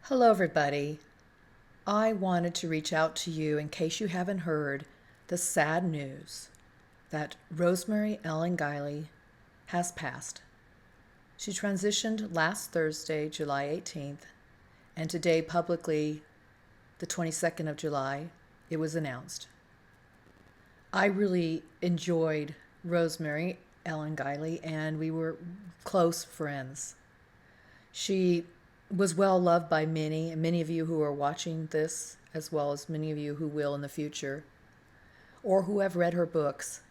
Hello, everybody. I wanted to reach out to you in case you haven't heard the sad news that Rosemary Ellen Guiley has passed. She transitioned last Thursday, July 18th, and today, publicly, the 22nd of July, it was announced. I really enjoyed Rosemary Ellen Guiley, and we were close friends. She was well loved by many, and many of you who are watching this, as well as many of you who will in the future, or who have read her books.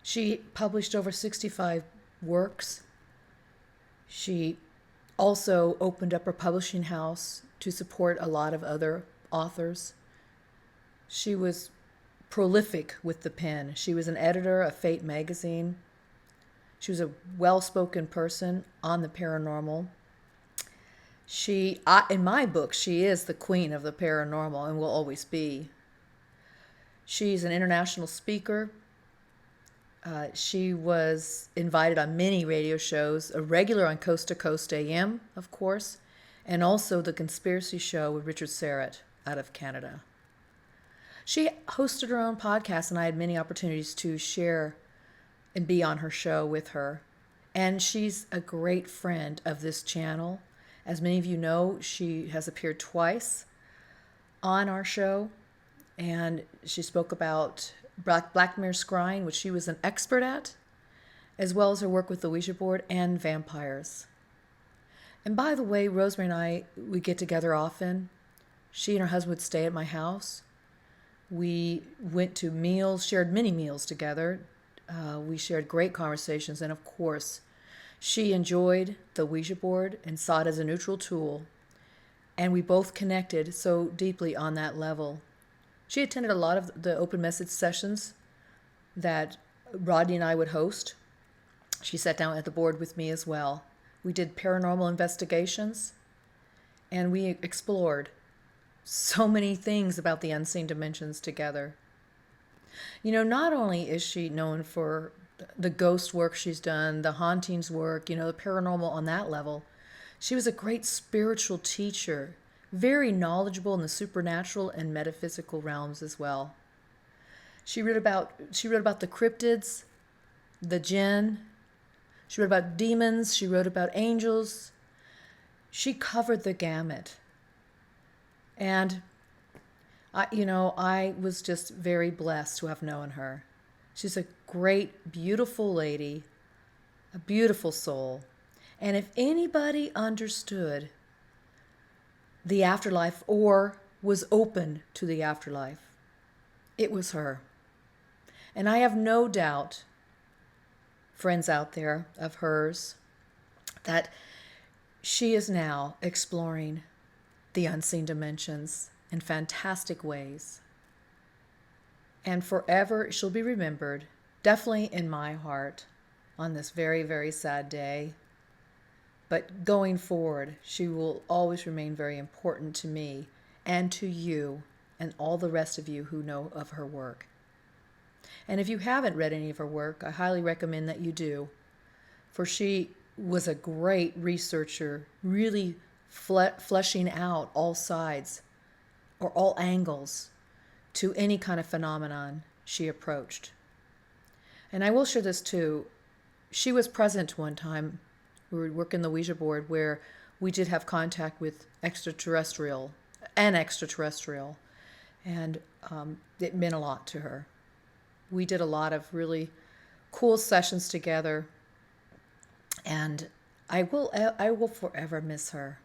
She published over 65 works. She also opened up her publishing house to support a lot of other authors. She was prolific with the pen. She was an editor of Fate magazine. She was a well-spoken person on the paranormal. In my book, she is the queen of the paranormal and will always be. She's an international speaker. She was invited on many radio shows, a regular on Coast to Coast AM, of course, and also the Conspiracy Show with Richard Serrett out of Canada. She hosted her own podcast, and I had many opportunities to share and be on her show with her. And she's a great friend of this channel. As many of you know, she has appeared twice on our show, and she spoke about Black Mirror scrying, which she was an expert at, as well as her work with the Ouija board and vampires. And by the way, Rosemary and I, we get together often. She and her husband would stay at my house. We went to meals, shared many meals together. We shared great conversations, and of course, she enjoyed the Ouija board and saw it as a neutral tool, and we both connected so deeply on that level. She attended a lot of the open message sessions that Rodney and I would host. She sat down at the board with me as well. We did paranormal investigations, and we explored so many things about the unseen dimensions together. You know, not only is she known for the ghost work she's done, the hauntings work, the paranormal on that level, she was a great spiritual teacher, very knowledgeable in the supernatural and metaphysical realms as well. She wrote about the cryptids, the jinn. She wrote about demons. She wrote about angels. She covered the gamut. And I was just very blessed to have known her. She's a great, beautiful lady, a beautiful soul. And if anybody understood the afterlife or was open to the afterlife, it was her. And I have no doubt, friends out there of hers, that she is now exploring the unseen dimensions in fantastic ways. And forever she'll be remembered, definitely in my heart, on this very, very sad day. But going forward, she will always remain very important to me and to you and all the rest of you who know of her work. And if you haven't read any of her work, I highly recommend that you do, for she was a great researcher, really fleshing out all sides or all angles to any kind of phenomenon she approached. And I will share this too. She was present one time. We were working the Ouija board where we did have contact with extraterrestrial, and it meant a lot to her. We did a lot of really cool sessions together, and I will forever miss her.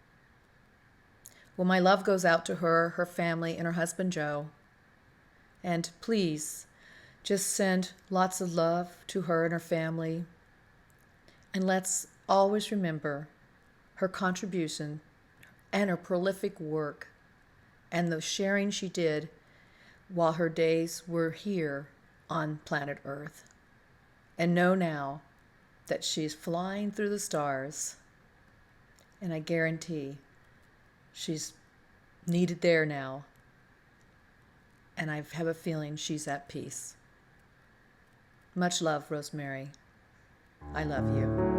Well, my love goes out to her, her family, and her husband Joe. And please, just send lots of love to her and her family. And let's always remember her contribution and her prolific work and the sharing she did while her days were here on planet Earth. And know now that she's flying through the stars. And I guarantee she's needed there now. And I have a feeling she's at peace. Much love, Rosemary. I love you.